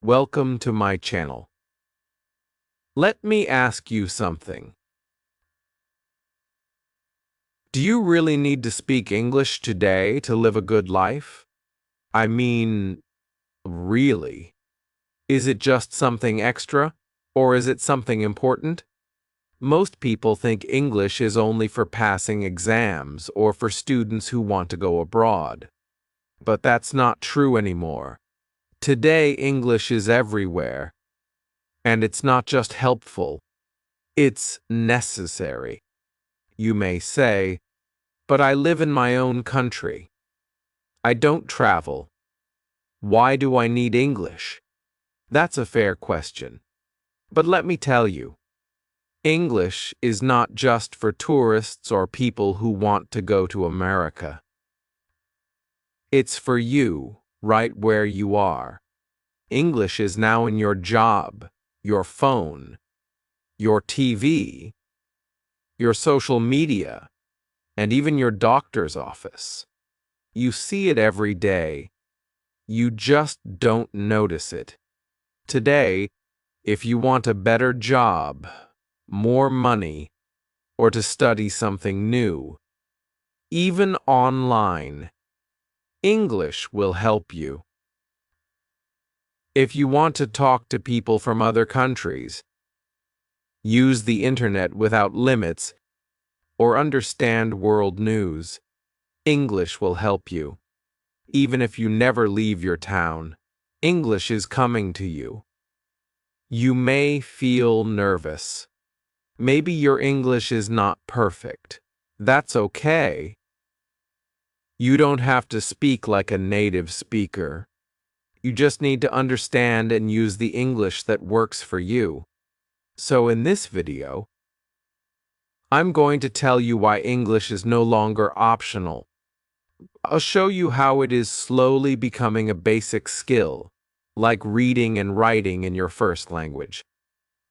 Welcome to my channel. Let me ask you something. Do you really need to speak English today to live a good life? I mean, really? Is it just something extra, or is it something important? Most people think English is only for passing exams or for students who want to go abroad. But that's not true anymore. Today, English is everywhere. And it's not just helpful, it's necessary. You may say, but I live in my own country. I don't travel. Why do I need English? That's a fair question. But let me tell you, English is not just for tourists or people who want to go to America. It's for you, right where you are. English is now in your job, your phone, your TV, your social media, and even your doctor's office. You see it every day. You just don't notice it. Today, if you want a better job, more money, or to study something new, even online, English will help you. If you want to talk to people from other countries, use the internet without limits, or understand world news, English will help you. Even if you never leave your town, English is coming to you. You may feel nervous. Maybe your English is not perfect. That's okay. You don't have to speak like a native speaker. You just need to understand and use the English that works for you. So in this video, I'm going to tell you why English is no longer optional. I'll show you how it is slowly becoming a basic skill, like reading and writing in your first language.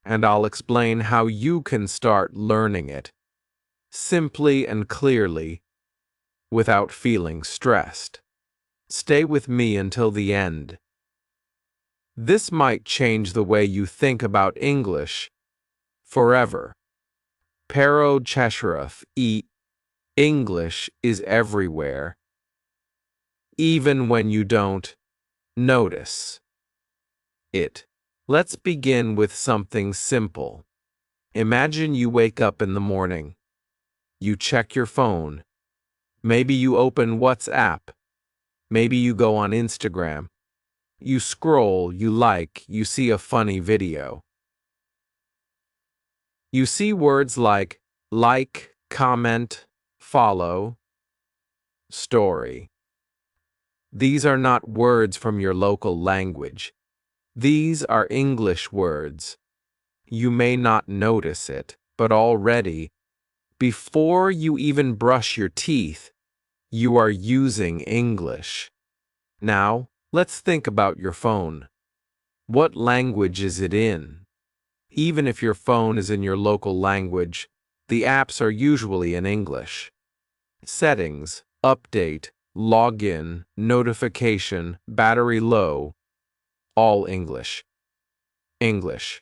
And I'll explain how you can start learning it, simply and clearly, without feeling stressed. Stay with me until the end. This might change the way you think about English forever. Pero Cheshiraf English is everywhere, even when you don't notice it. Let's begin with something simple. Imagine you wake up in the morning. You check your phone. Maybe you open WhatsApp. Maybe you go on Instagram. You scroll, you see a funny video. You see words like, comment, follow, story. These are not words from your local language. These are English words. You may not notice it, but already, before you even brush your teeth, you are using English. Now, let's think about your phone. What language is it in? Even if your phone is in your local language, the apps are usually in English. Settings, update, login, notification, battery low, all English. English.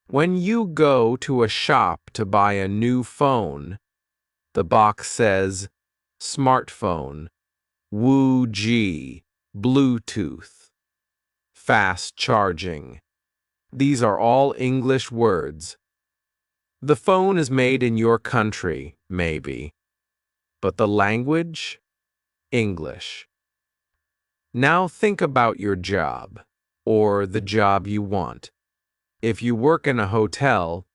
When you go to a shop to buy a new phone, the box says smartphone, Wu-G, Bluetooth, fast charging. These are all English words. The phone is made in your country, maybe, but the language? English. Now think about your job, or the job you want. If you work in a hotel,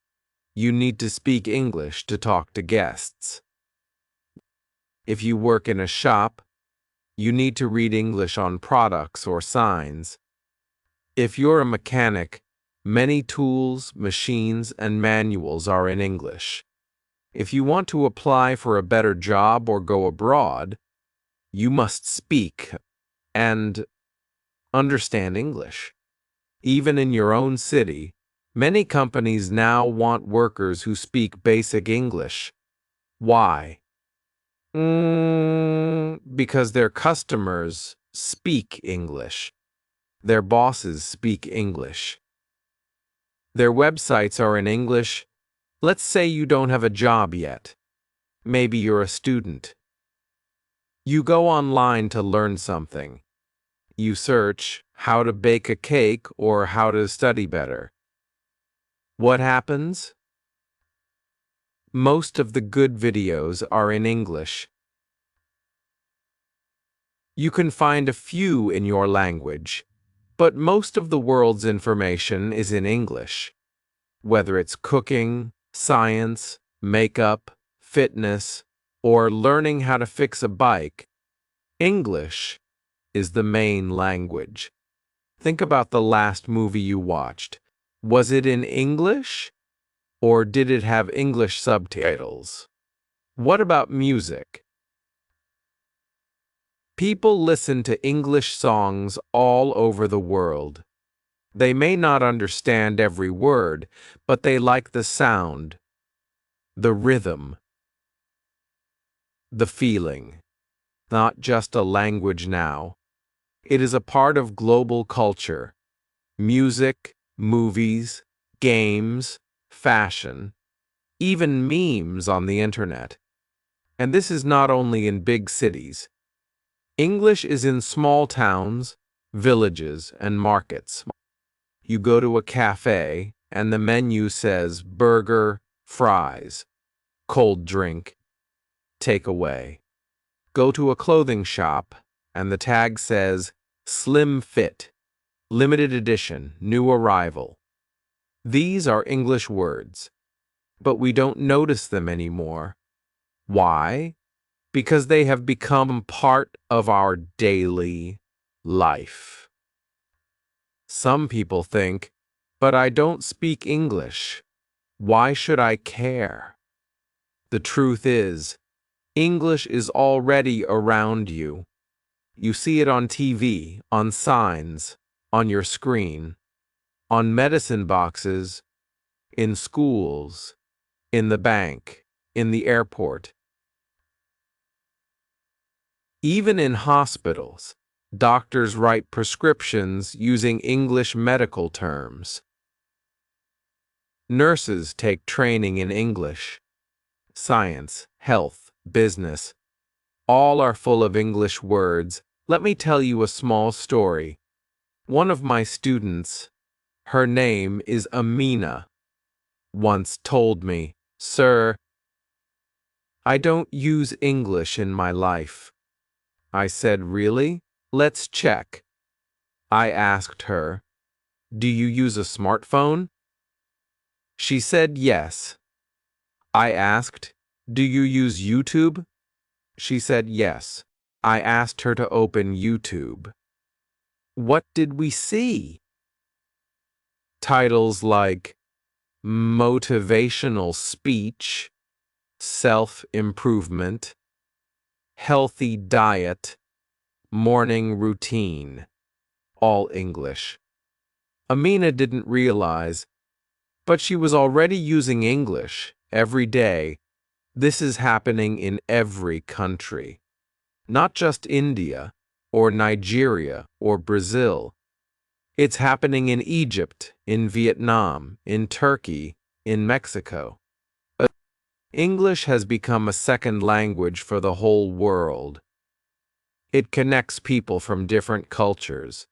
you need to speak English to talk to guests. If you work in a shop, you need to read English on products or signs. If you're a mechanic, many tools, machines, and manuals are in English. If you want to apply for a better job or go abroad, you must speak and understand English. Even in your own city, many companies now want workers who speak basic English. Why? Because their customers speak English. Their bosses speak English. Their websites are in English. Let's say you don't have a job yet. Maybe you're a student. You go online to learn something. You search how to bake a cake or how to study better. What happens? Most of the good videos are in English. You can find a few in your language, but most of the world's information is in English. Whether it's cooking, science, makeup, fitness, or learning how to fix a bike, English is the main language. Think about the last movie you watched. Was it in English, or did it have English subtitles? What about music? People listen to English songs all over the world. They may not understand every word, but they like the sound, the rhythm, the feeling. Not just a language now. It is a part of global culture. Music, movies, games, fashion, even memes on the internet. And this is not only in big cities. English is in small towns, villages, and markets. You go to a cafe, and the menu says burger, fries, cold drink, takeaway. Go to a clothing shop, and the tag says slim fit, limited edition, new arrival. These are English words, but we don't notice them anymore. Why? Because they have become part of our daily life. Some people think, but I don't speak English. Why should I care? The truth is, English is already around you. You see it on TV, on signs, on your screen, on medicine boxes, in schools, in the bank, in the airport. Even in hospitals, doctors write prescriptions using English medical terms. Nurses take training in English. Science, health, business, all are full of English words. Let me tell you a small story. One of my students, her name is Amina, once told me, "Sir, I don't use English in my life." I said, "Really? Let's check." I asked her, "Do you use a smartphone?" She said yes. I asked, "Do you use YouTube?" She said yes. I asked her to open YouTube. What did we see? Titles like motivational speech, self-improvement, healthy diet, morning routine, all English. Amina didn't realize, but she was already using English every day. This is happening in every country, not just India or Nigeria or Brazil. It's happening in Egypt, in Vietnam, in Turkey, in Mexico. English has become a second language for the whole world. It connects people from different cultures.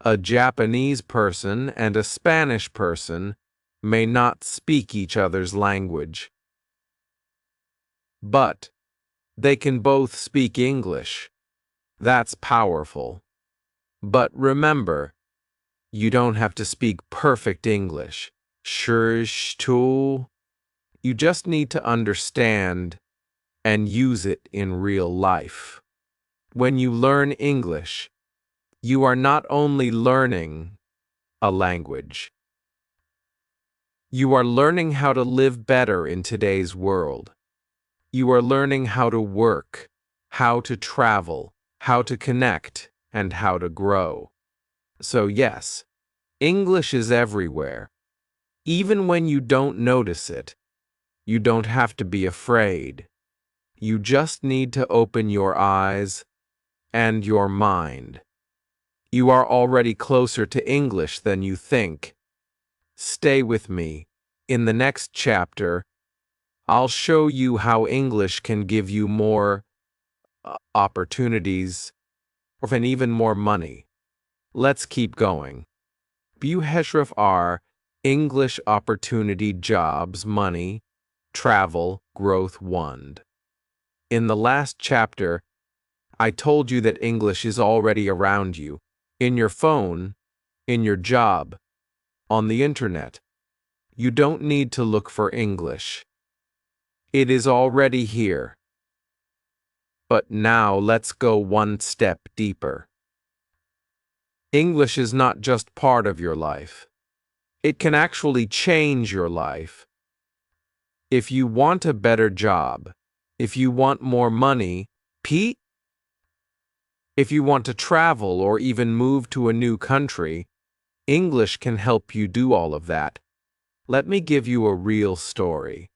A Japanese person and a Spanish person may not speak each other's language, but they can both speak English. That's powerful. But remember, you don't have to speak perfect English. You just need to understand and use it in real life. When you learn English, you are not only learning a language, you are learning how to live better in today's world. You are learning how to work, how to travel, how to connect, and how to grow. So yes, English is everywhere. Even when you don't notice it, you don't have to be afraid. You just need to open your eyes and your mind. You are already closer to English than you think. Stay with me. In the next chapter, I'll show you how English can give you more opportunities and even more money. Let's keep going. Buheshrif are English opportunity jobs, money, travel, growth, wand. In the last chapter, I told you that English is already around you, in your phone, in your job, on the internet. You don't need to look for English. It is already here. But now let's go one step deeper. English is not just part of your life. It can actually change your life. If you want a better job, if you want more money, if you want to travel or even move to a new country, English can help you do all of that. Let me give you a real story.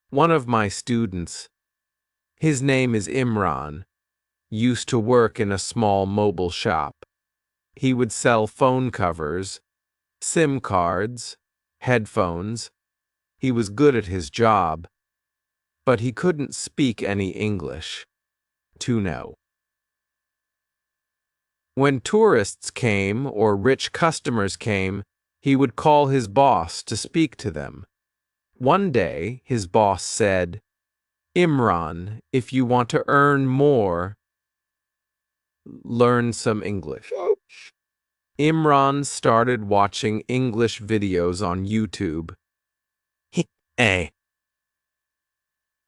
One of my students, his name is Imran, used to work in a small mobile shop. He would sell phone covers, SIM cards, headphones. He was good at his job, but he couldn't speak any English. To know. When tourists came or rich customers came, he would call his boss to speak to them. One day, his boss said, "Imran, if you want to earn more, learn some English." Imran started watching English videos on YouTube.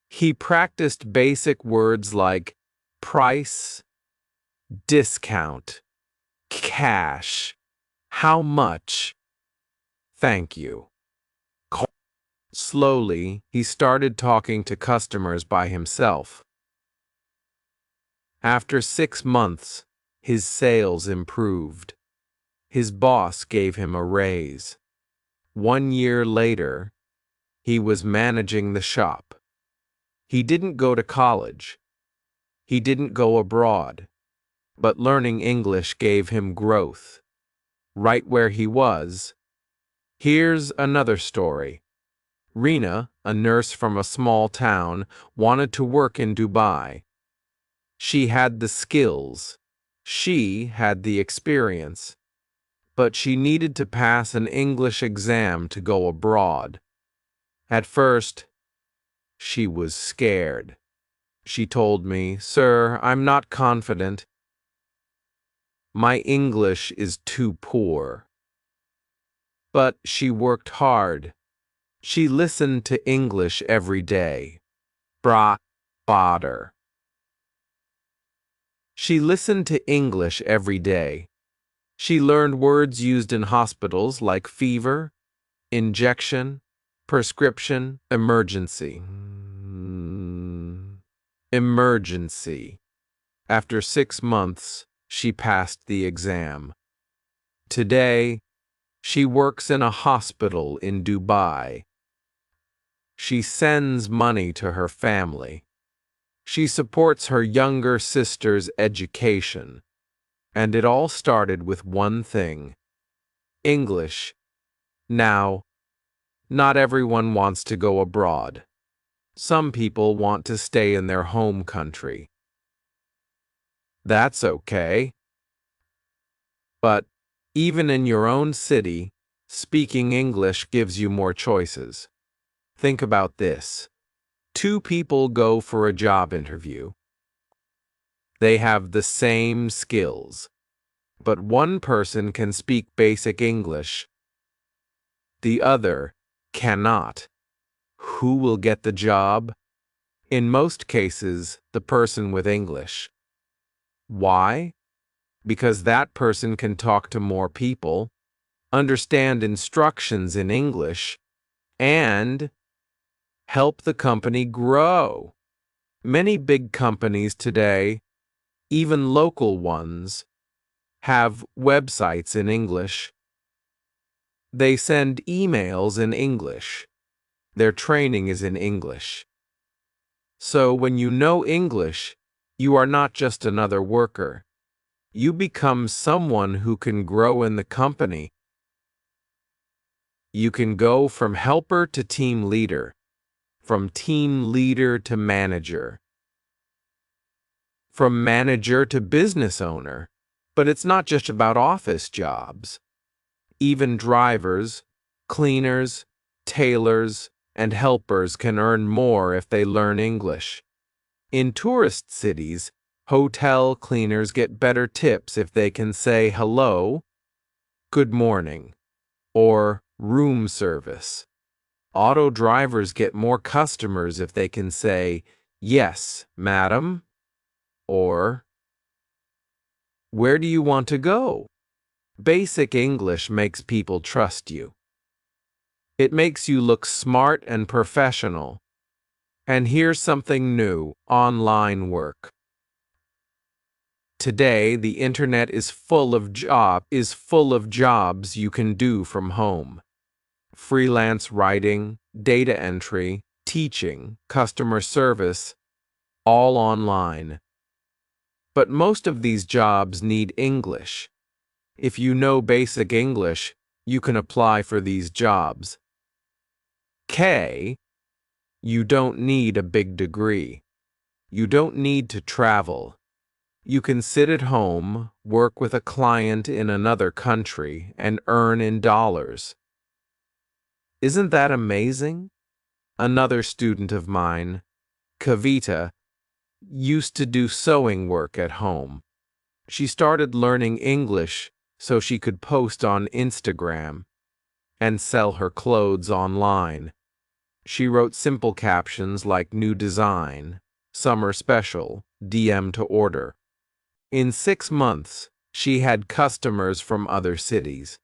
He practiced basic words like price, discount, cash, how much, thank you. Slowly, he started talking to customers by himself. After 6 months, his sales improved. His boss gave him a raise. 1 year later, he was managing the shop. He didn't go to college. He didn't go abroad. But learning English gave him growth. Right where he was. Here's another story. Rina, a nurse from a small town, wanted to work in Dubai. She had the skills. She had the experience. But she needed to pass an English exam to go abroad. At first, she was scared. She told me, "Sir, I'm not confident. My English is too poor." But she worked hard. She listened to English every day. Fodder. She listened to English every day. She learned words used in hospitals like fever, injection, prescription, emergency. Emergency. After 6 months, she passed the exam. Today, she works in a hospital in Dubai. She sends money to her family. She supports her younger sister's education. And it all started with one thing: English. Now, not everyone wants to go abroad. Some people want to stay in their home country. That's okay. But even in your own city, speaking English gives you more choices. Think about this. 2 people go for a job interview. They have the same skills, but one person can speak basic English. The other cannot. Who will get the job? In most cases, the person with English. Why? Because that person can talk to more people, understand instructions in English, and help the company grow. Many big companies today, even local ones, have websites in English. They send emails in English. Their training is in English. So when you know English, you are not just another worker. You become someone who can grow in the company. You can go from helper to team leader, from team leader to manager, from manager to business owner. But it's not just about office jobs. Even drivers, cleaners, tailors, and helpers can earn more if they learn English. In tourist cities, hotel cleaners get better tips if they can say hello, good morning, or room service. Auto drivers get more customers if they can say, yes, madam, or where do you want to go? Basic English makes people trust you. It makes you look smart and professional. And here's something new: online work. Today, the internet is full of jobs you can do from home. Freelance writing, data entry, teaching, customer service, all online. But most of these jobs need English. If you know basic English, you can apply for these jobs. K, you don't need a big degree. You don't need to travel. You can sit at home, work with a client in another country, and earn in dollars. Isn't that amazing? Another student of mine, Kavita, used to do sewing work at home. She started learning English so she could post on Instagram and sell her clothes online. She wrote simple captions like new design, summer special, DM to order. In 6 months, she had customers from other cities.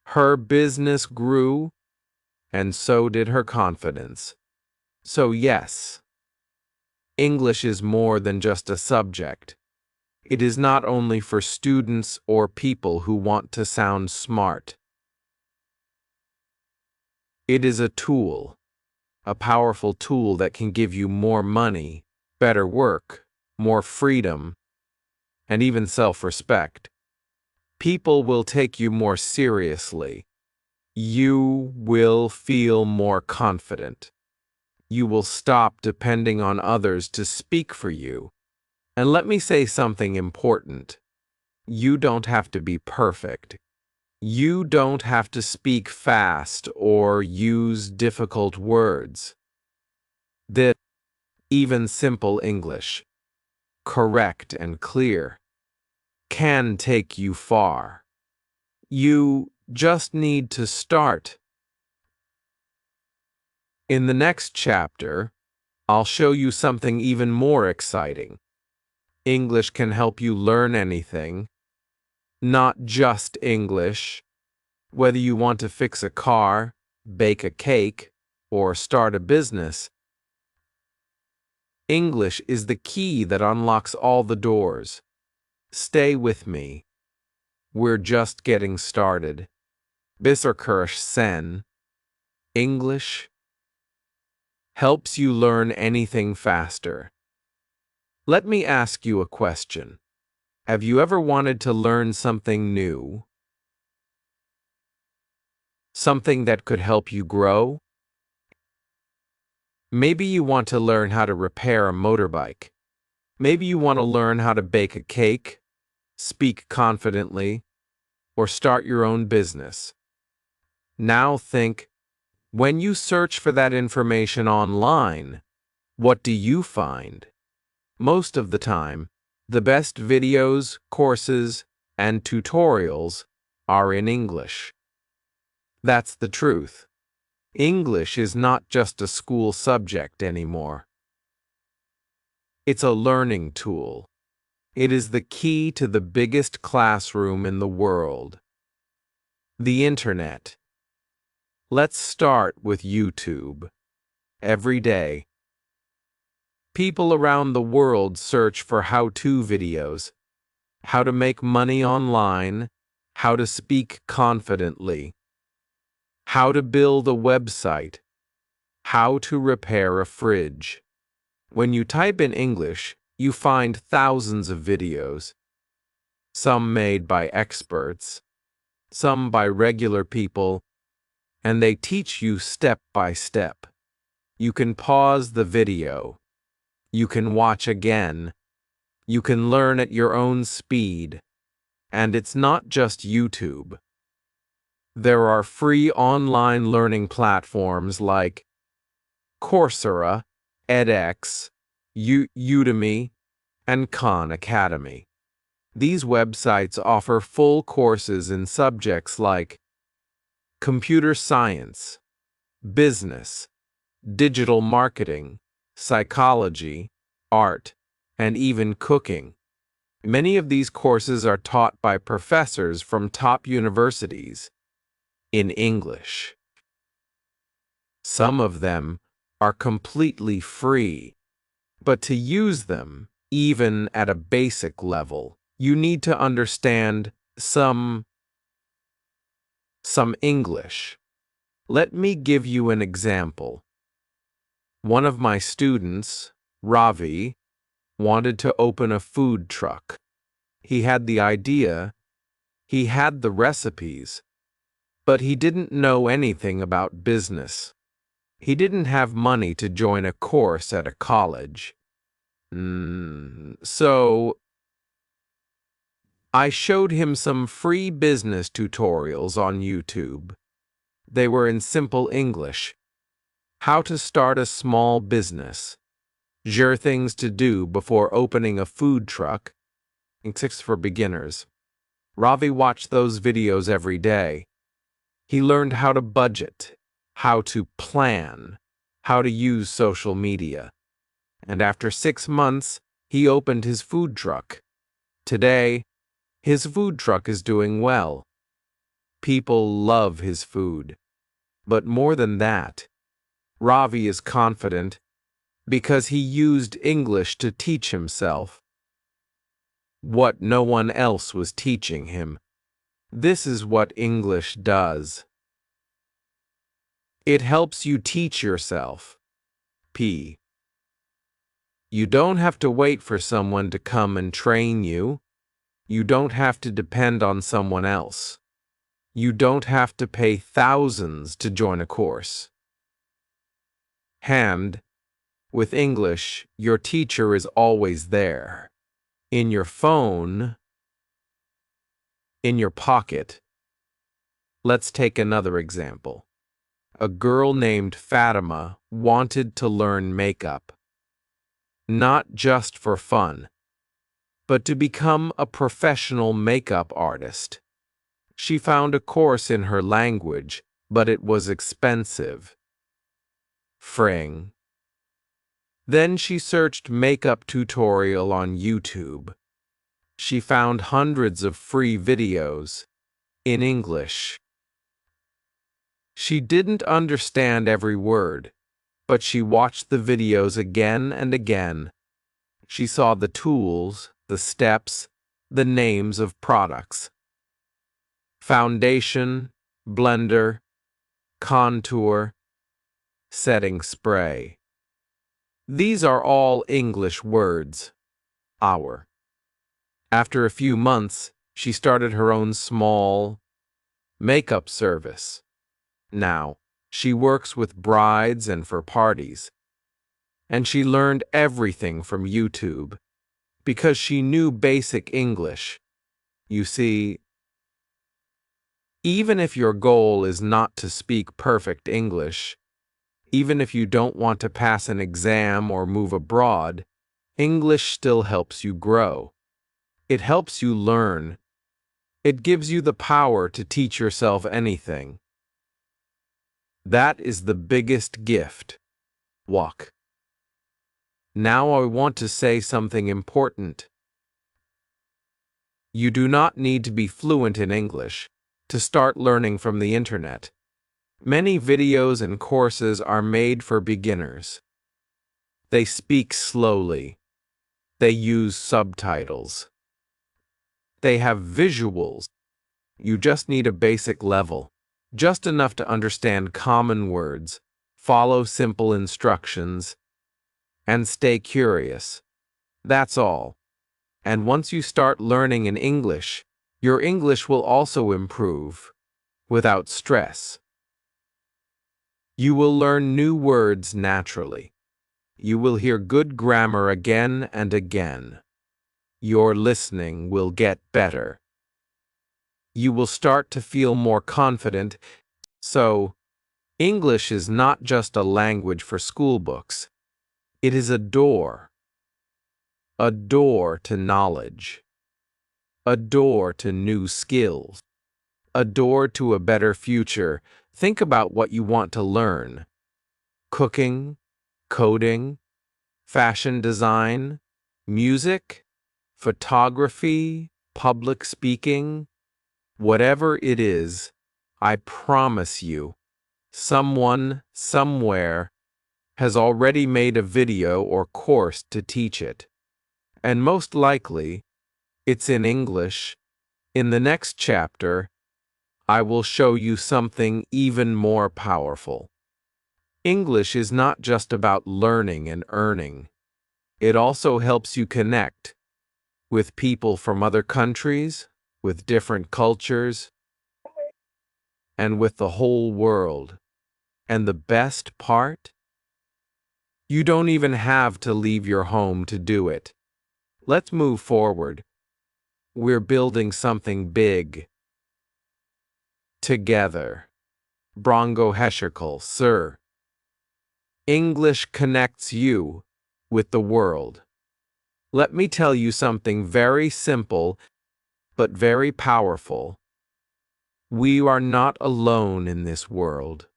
Her business grew, and so did her confidence. So yes, English is more than just a subject. It is not only for students or people who want to sound smart. It is a tool, a powerful tool that can give you more money, better work, more freedom, and even self-respect. People will take you more seriously. You will feel more confident. You will stop depending on others to speak for you. And let me say something important. You don't have to be perfect. You don't have to speak fast or use difficult words. That even simple English, correct and clear, can take you far. You just need to start. In the next chapter, I'll show you something even more exciting. English can help you learn anything, not just English. Whether you want to fix a car, bake a cake, or start a business, English is the key that unlocks all the doors. Stay with me. We're just getting started. Bisserkirch sen. English helps you learn anything faster. Let me ask you a question. Have you ever wanted to learn something new? Something that could help you grow? Maybe you want to learn how to repair a motorbike. Maybe you want to learn how to bake a cake, speak confidently, or start your own business. Now think, when you search for that information online, what do you find? Most of the time, the best videos, courses, and tutorials are in English. That's the truth. English is not just a school subject anymore. It's a learning tool. It is the key to the biggest classroom in the world. The Internet. Let's start with YouTube. Every day, people around the world search for how-to videos, how to make money online, how to speak confidently, how to build a website, how to repair a fridge. When you type in English, you find thousands of videos. some made by experts, some by regular people, and they teach you step by step. You can pause the video. You can watch again. You can learn at your own speed. And it's not just YouTube. There are free online learning platforms like Coursera, edX, Udemy, and Khan Academy. These websites offer full courses in subjects like computer science, business, digital marketing, psychology, art, and even cooking. Many of these courses are taught by professors from top universities in English. Some of them are completely free, but to use them, even at a basic level, you need to understand some English. Let me give you an example. One of my students, Ravi, wanted to open a food truck. He had the idea, he had the recipes, but he didn't know anything about business. He didn't have money to join a course at a college. So I showed him some free business tutorials on YouTube. They were in simple English. How to start a small business. Things to do before opening a food truck. 6 for beginners. Ravi watched those videos every day. He learned how to budget, how to plan, how to use social media. And after 6 months, he opened his food truck. Today, his food truck is doing well. People love his food. But more than that, Ravi is confident because he used English to teach himself what no one else was teaching him. This is what English does. It helps you teach yourself. P. You don't have to wait for someone to come and train you. You don't have to depend on someone else. You don't have to pay thousands to join a course. Hand. With English, your teacher is always there. In your phone. In your pocket. Let's take another example. A girl named Fatima wanted to learn makeup. Not just for fun, but to become a professional makeup artist. She found a course in her language, but it was expensive. Fring. Then she searched makeup tutorial on YouTube. She found hundreds of free videos in English. She didn't understand every word, but she watched the videos again and again. She saw the tools, the steps, the names of products. Foundation, blender, contour, setting spray. These are all English words. Hour. After a few months, she started her own small makeup service. Now, she works with brides and for parties. And she learned everything from YouTube because she knew basic English. You see, even if your goal is not to speak perfect English, even if you don't want to pass an exam or move abroad, English still helps you grow. It helps you learn. It gives you the power to teach yourself anything. That is the biggest gift. Walk. Now I want to say something important. You do not need to be fluent in English to start learning from the internet. Many videos and courses are made for beginners. They speak slowly. They use subtitles. They have visuals. You just need a basic level, just enough to understand common words, follow simple instructions, and stay curious. That's all. And once you start learning in English, your English will also improve without stress. You will learn new words naturally. You will hear good grammar again and again. Your listening will get better. You will start to feel more confident. So, English is not just a language for school books. It is a door to knowledge, a door to new skills, a door to a better future. Think about what you want to learn. Cooking, coding, fashion design, music, photography, public speaking, whatever it is, I promise you, someone, somewhere, has already made a video or course to teach it. And most likely, it's in English. In the next chapter, I will show you something even more powerful. English is not just about learning and earning. It also helps you connect with people from other countries, with different cultures, and with the whole world. And the best part? You don't even have to leave your home to do it. Let's move forward. We're building something big. Together. Brongo Hescherkel, sir. English connects you with the world. Let me tell you something very simple, but very powerful. We are not alone in this world.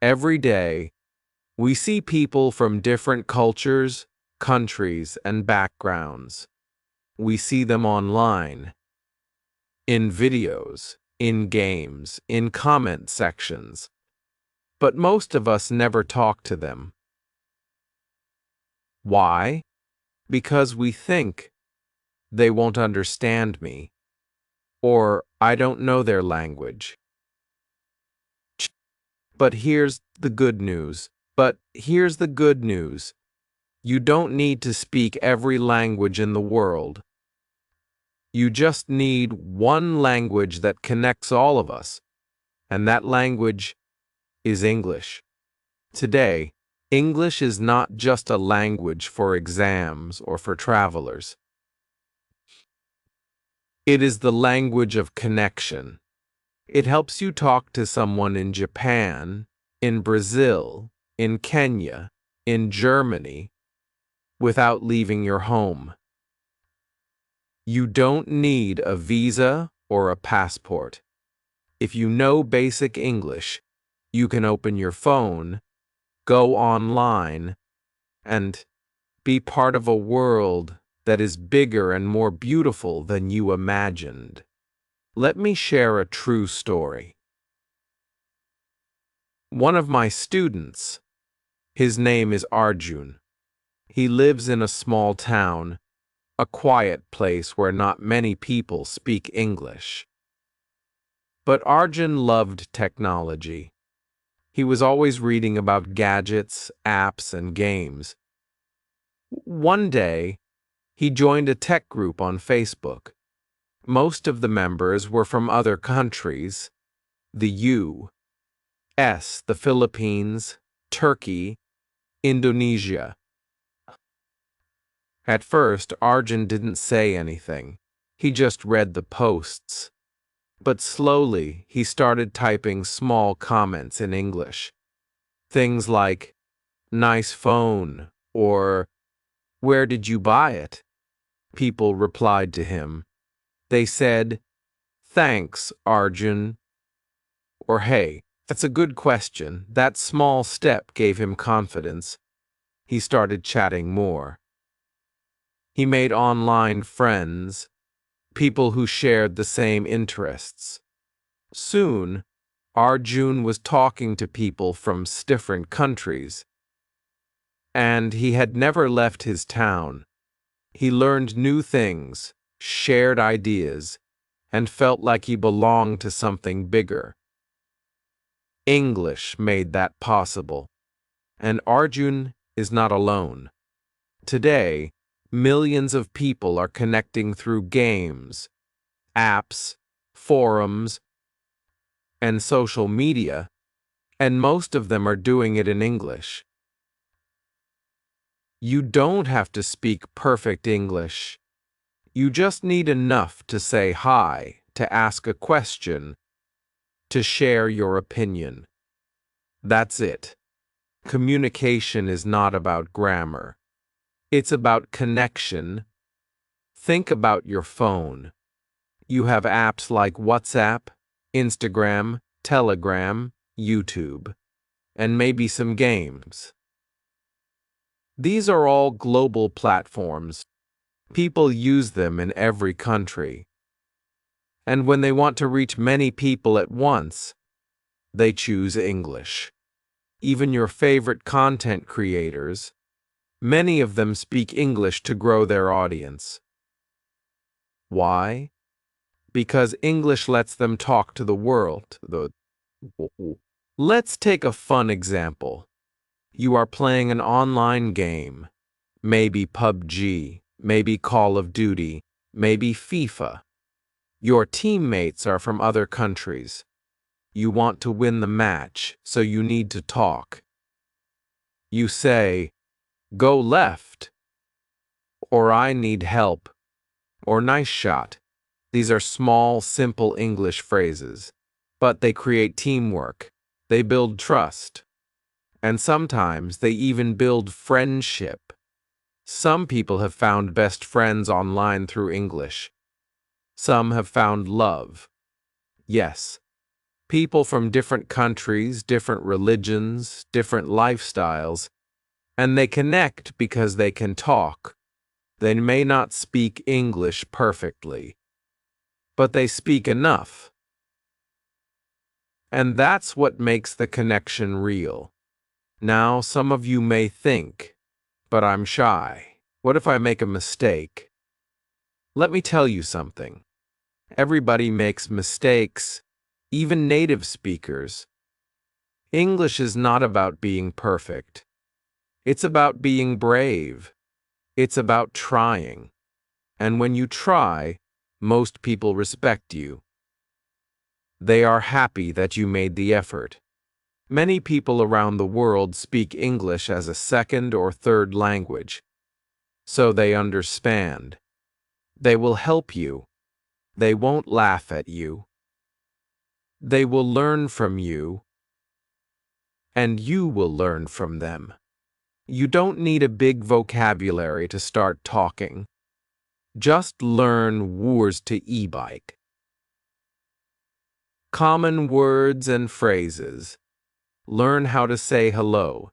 Every day, we see people from different cultures, countries, and backgrounds. We see them online, in videos, in games, in comment sections. But most of us never talk to them. Why? Because we think they won't understand me, or I don't know their language. But here's the good news. You don't need to speak every language in the world. You just need one language that connects all of us, and that language is English. Today, English is not just a language for exams or for travelers. It is the language of connection. It helps you talk to someone in Japan, in Brazil, in Kenya, in Germany, without leaving your home. You don't need a visa or a passport. If you know basic English, you can open your phone, go online, and be part of a world that is bigger and more beautiful than you imagined. Let me share a true story. One of my students, his name is Arjun. He lives in a small town, a quiet place where not many people speak English. But Arjun loved technology. He was always reading about gadgets, apps, and games. One day, he joined a tech group on Facebook. Most of the members were from other countries, the U.S., the Philippines, Turkey, Indonesia. At first, Arjun didn't say anything. He just read the posts. But slowly, he started typing small comments in English. Things like, "Nice phone," or "Where did you buy it?" People replied to him. They said, "Thanks, Arjun," or "Hey, that's a good question." That small step gave him confidence. He started chatting more. He made online friends, people who shared the same interests. Soon, Arjun was talking to people from different countries, and he had never left his town. He learned new things, shared ideas, and felt like he belonged to something bigger. English made that possible, and Arjun is not alone. Today, Millions of people are connecting through games, apps, forums, and social media, and most of them are doing it in English. You don't have to speak perfect English. You just need enough to say hi, to ask a question, to share your opinion. That's it. Communication is not about grammar. It's about connection. Think about your phone. You have apps like WhatsApp, Instagram, Telegram, YouTube, and maybe some games. These are all global platforms. People use them in every country. And when they want to reach many people at once, they choose English. Even your favorite content creators, many of them speak English to grow their audience. Why? Because English lets them talk to the world. Let's take a fun example. You are playing an online game, maybe PUBG, maybe Call of Duty, maybe FIFA. Your teammates are from other countries. You want to win the match, so you need to talk. You say, "Go left," or "I need help," or "Nice shot." These are small, simple English phrases, but they create teamwork. They build trust. And sometimes they even build friendship. Some people have found best friends online through English. Some have found love. Yes, people from different countries, different religions, different lifestyles, and they connect because they can talk. They may not speak English perfectly, but they speak enough. And that's what makes the connection real. Now, some of you may think, but I'm shy. What if I make a mistake? Let me tell you something. Everybody makes mistakes, even native speakers. English is not about being perfect. It's about being brave. It's about trying. And when you try, most people respect you. They are happy that you made the effort. Many people around the world speak English as a second or third language, so they understand. They will help you. They won't laugh at you. They will learn from you, and you will learn from them. You don't need a big vocabulary to start talking. Just learn words to e-bike. Common words and phrases. Learn how to say hello,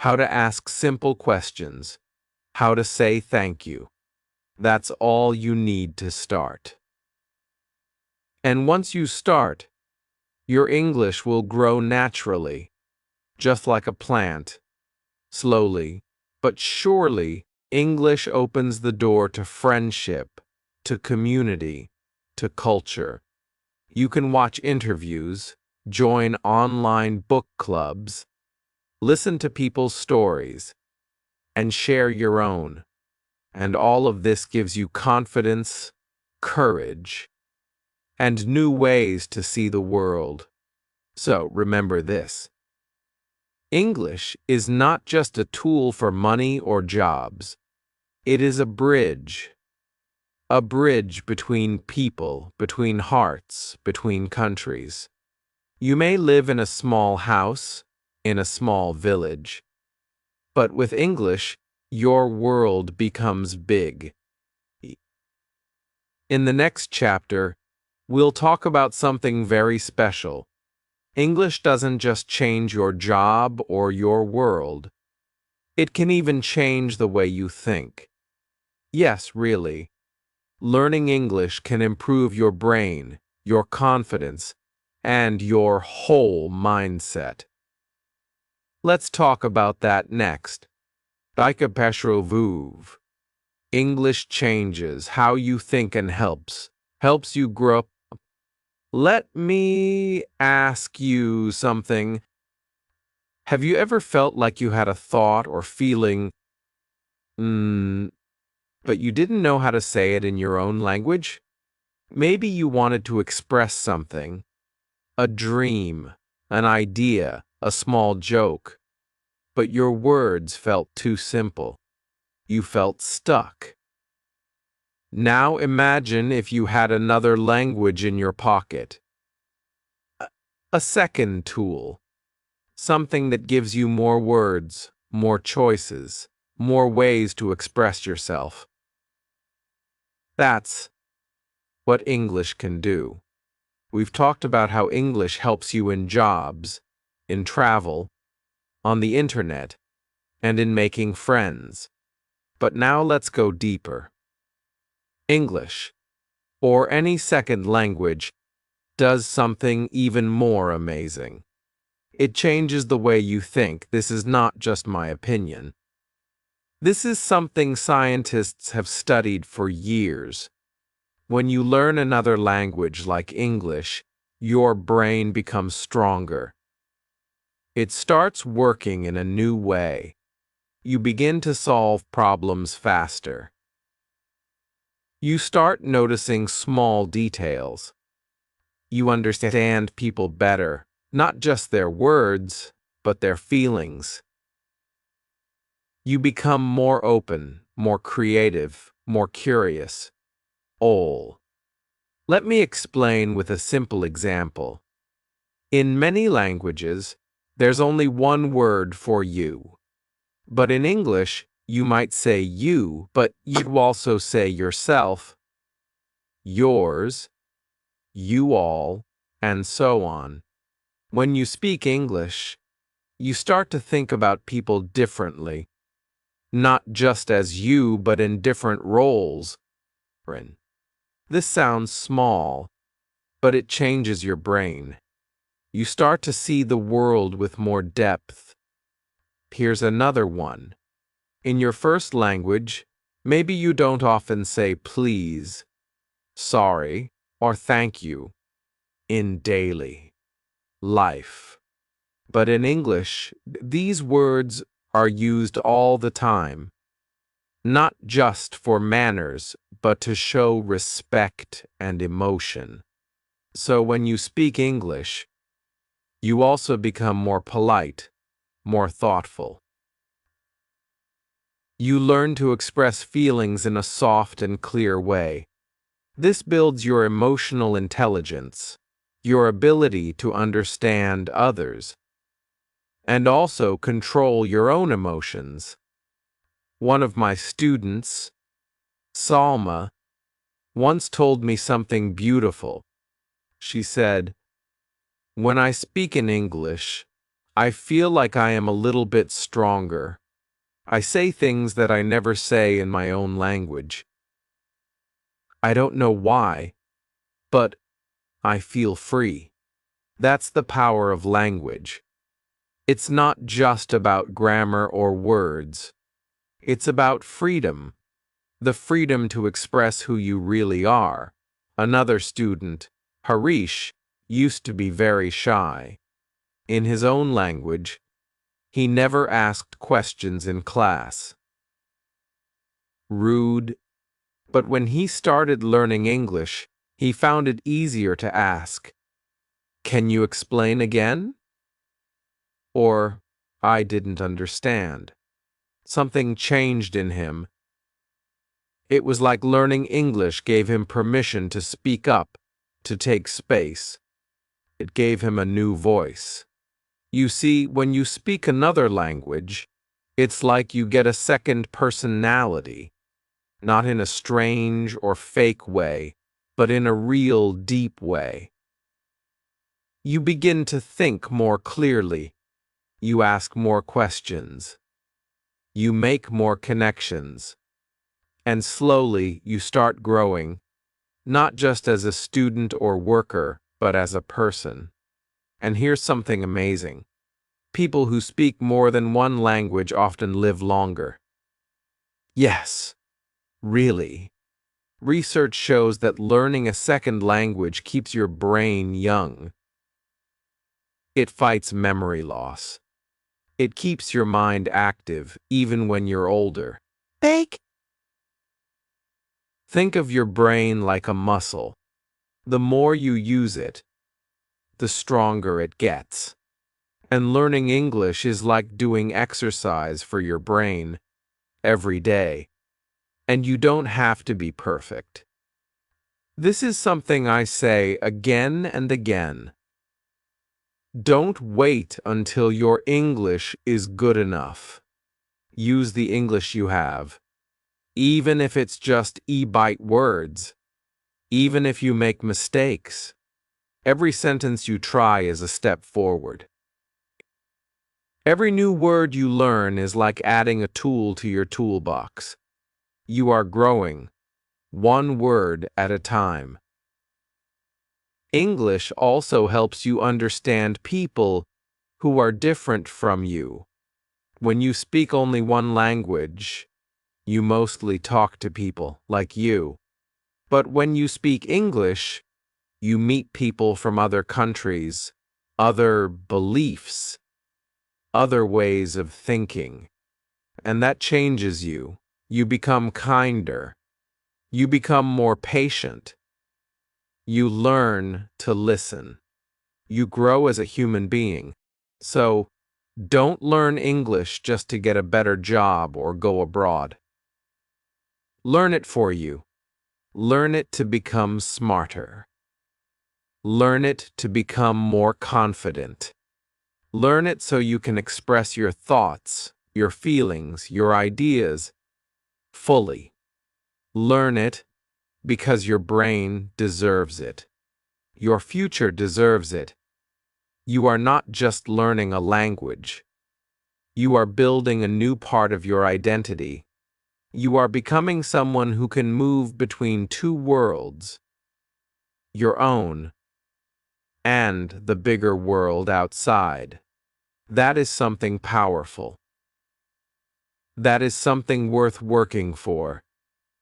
how to ask simple questions, how to say thank you. That's all you need to start. And once you start, your English will grow naturally, just like a plant. Slowly, but surely, English opens the door to friendship, to community, to culture. You can watch interviews, join online book clubs, listen to people's stories, and share your own. And all of this gives you confidence, courage, and new ways to see the world. So remember this. English is not just a tool for money or jobs. It is a bridge between people, between hearts, between countries. You may live in a small house, in a small village, but with English, your world becomes big. In the next chapter, we'll talk about something very special. English doesn't just change your job or your world. It can even change the way you think. Yes, really. Learning English can improve your brain, your confidence, and your whole mindset. Let's talk about that next. Dika Vuv. English changes how you think and helps you grow. Let me ask you something. Have you ever felt like you had a thought or feeling, but you didn't know how to say it in your own language? Maybe you wanted to express something, a dream, an idea, a small joke, but your words felt too simple. You felt stuck. Now imagine if you had another language in your pocket. A second tool. Something that gives you more words, more choices, more ways to express yourself. That's what English can do. We've talked about how English helps you in jobs, in travel, on the internet, and in making friends. But now let's go deeper. English, or any second language, does something even more amazing. It changes the way you think. This is not just my opinion. This is something scientists have studied for years. When you learn another language like English, your brain becomes stronger. It starts working in a new way. You begin to solve problems faster. You start noticing small details. You understand people better, not just their words, but their feelings. You become more open, more creative, more curious. All. Let me explain with a simple example. In many languages, there's only one word for you. But in English, you might say you, but you also say yourself, yours, you all, and so on. When you speak English, you start to think about people differently, not just as you, but in different roles. This sounds small, but it changes your brain. You start to see the world with more depth. Here's another one. In your first language, maybe you don't often say please, sorry, or thank you in daily life. But in English, these words are used all the time, not just for manners, but to show respect and emotion. So when you speak English, you also become more polite, more thoughtful. You learn to express feelings in a soft and clear way. This builds your emotional intelligence, your ability to understand others, and also control your own emotions. One of my students, Salma, once told me something beautiful. She said, "When I speak in English, I feel like I am a little bit stronger. I say things that I never say in my own language. I don't know why, but I feel free." That's the power of language. It's not just about grammar or words. It's about freedom, the freedom to express who you really are. Another student, Harish, used to be very shy. In his own language, he never asked questions in class. Rude. But when he started learning English, he found it easier to ask, "Can you explain again?" Or, "I didn't understand." Something changed in him. It was like learning English gave him permission to speak up, to take space. It gave him a new voice. You see, when you speak another language, it's like you get a second personality, not in a strange or fake way, but in a real deep way. You begin to think more clearly. You ask more questions. You make more connections. And slowly you start growing, not just as a student or worker, but as a person. And here's something amazing. People who speak more than one language often live longer. Yes, really. Research shows that learning a second language keeps your brain young. It fights memory loss. It keeps your mind active even when you're older. Bake. Think of your brain like a muscle. The more you use it, the stronger it gets. And learning English is like doing exercise for your brain every day. And you don't have to be perfect. This is something I say again and again. Don't wait until your English is good enough. Use the English you have, even if it's just e-bite words, even if you make mistakes. Every sentence you try is a step forward. Every new word you learn is like adding a tool to your toolbox. You are growing, one word at a time. English also helps you understand people who are different from you. When you speak only one language, you mostly talk to people like you. But when you speak English, you meet people from other countries, other beliefs, other ways of thinking. And that changes you. You become kinder. You become more patient. You learn to listen. You grow as a human being. So, don't learn English just to get a better job or go abroad. Learn it for you. Learn it to become smarter. Learn it to become more confident. Learn it so you can express your thoughts, your feelings, your ideas fully. Learn it because your brain deserves it. Your future deserves it. You are not just learning a language. You are building a new part of your identity. You are becoming someone who can move between two worlds, your own and the bigger world outside. That is something powerful. That is something worth working for.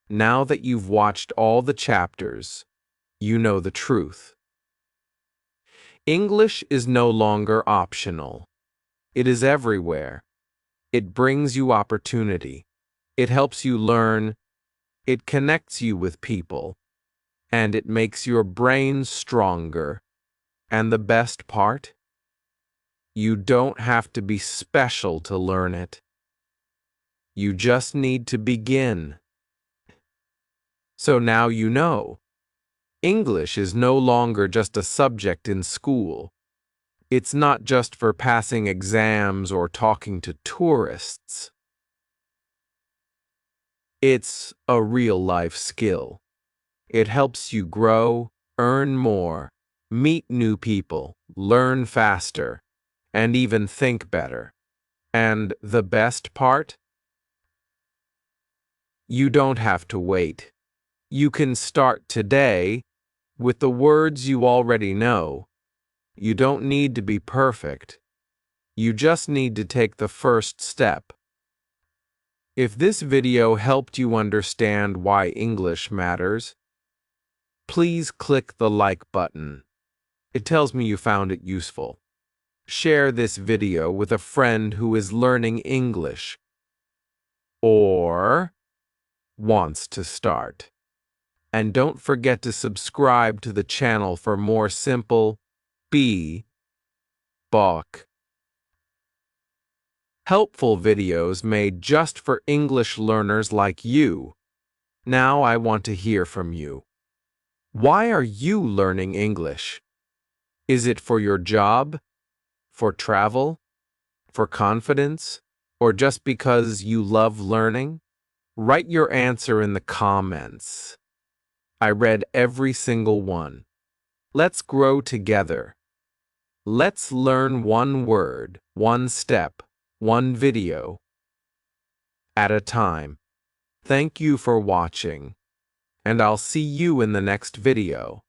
Now that you've watched all the chapters, you know the truth. English is no longer optional. It is everywhere. It brings you opportunity. It helps you learn. It connects you with people. And it makes your brain stronger. And the best part? You don't have to be special to learn it. You just need to begin. So now you know. English is no longer just a subject in school. It's not just for passing exams or talking to tourists. It's a real-life skill. It helps you grow, earn more, meet new people, learn faster, and even think better. And the best part? You don't have to wait. You can start today with the words you already know. You don't need to be perfect. You just need to take the first step. If this video helped you understand why English matters, please click the like button. It tells me you found it useful. Share this video with a friend who is learning English or wants to start. And don't forget to subscribe to the channel for more simple book helpful videos made just for English learners like you. Now I want to hear from you. Why are you learning English? Is it for your job, for travel, for confidence, or just because you love learning? Write your answer in the comments. I read every single one. Let's grow together. Let's learn one word, one step, one video at a time. Thank you for watching, and I'll see you in the next video.